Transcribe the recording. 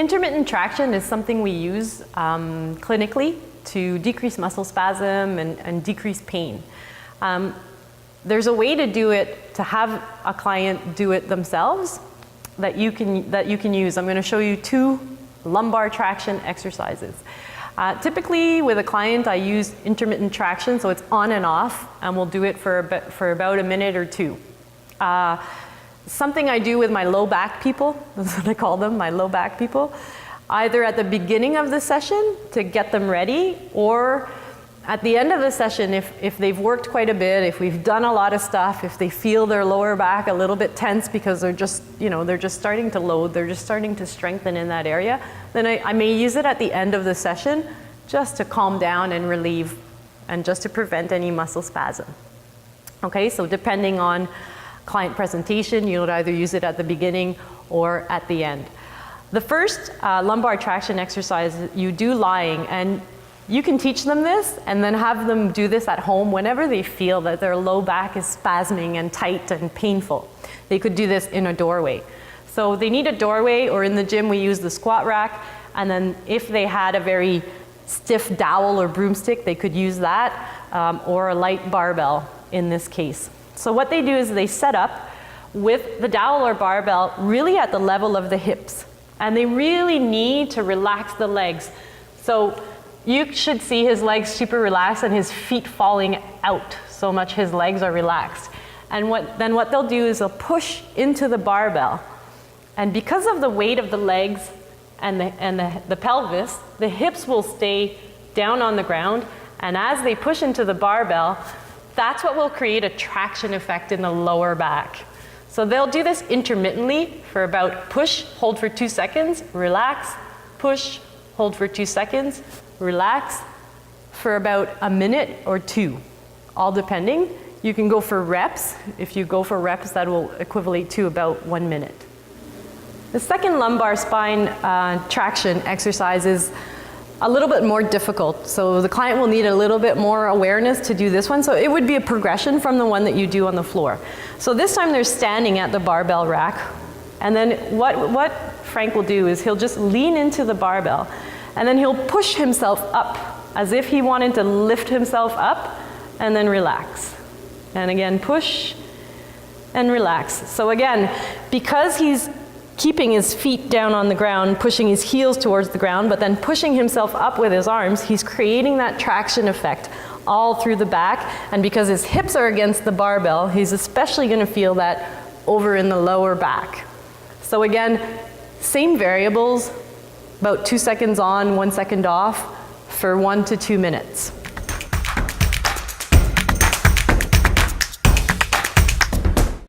Intermittent traction is something we use clinically to decrease muscle spasm and decrease pain. There's a way to do it, to have a client do it themselves that you can use. I'm going to show you 2 lumbar traction exercises. Typically with a client I use intermittent traction, so it's on and off, and we'll do it for about a minute or 2. Something I do with my low back people, that's what I call them, my low back people, either at the beginning of the session to get them ready, or at the end of the session if they've worked quite a bit, if we've done a lot of stuff, if they feel their lower back a little bit tense because they're just, they're just starting to load, they're just starting to strengthen in that area, then I may use it at the end of the session just to calm down and relieve and just to prevent any muscle spasm. Okay, so depending on client presentation, you would either use it at the beginning or at the end. The first lumbar traction exercise you do lying, and you can teach them this and then have them do this at home whenever they feel that their low back is spasming and tight and painful. They could do this in a doorway. So they need a doorway, or in the gym we use the squat rack, and then if they had a very stiff dowel or broomstick, they could use that, or a light barbell in this case. So what they do is they set up with the dowel or barbell really at the level of the hips, and they really need to relax the legs. So you should see his legs super relaxed and his feet falling out so much his legs are relaxed. And then what they'll do is they'll push into the barbell. And because of the weight of the legs and the pelvis, the hips will stay down on the ground. And as they push into the barbell, that's what will create a traction effect in the lower back. So they'll do this intermittently for about push, hold for 2 seconds, relax, push, hold for 2 seconds, relax for about a minute or 2, all depending. You can go for reps. If you go for reps, that will equivalent to about 1 minute. The second lumbar spine traction exercise is a little bit more difficult. So the client will need a little bit more awareness to do this one. So it would be a progression from the one that you do on the floor. So this time they're standing at the barbell rack. And then what Frank will do is he'll just lean into the barbell, and then he'll push himself up as if he wanted to lift himself up, and then relax. And again, push and relax. So again, because he's keeping his feet down on the ground, pushing his heels towards the ground, but then pushing himself up with his arms, he's creating that traction effect all through the back. And because his hips are against the barbell, he's especially going to feel that over in the lower back. So again, same variables, about 2 seconds on, 1 second off for 1 to 2 minutes.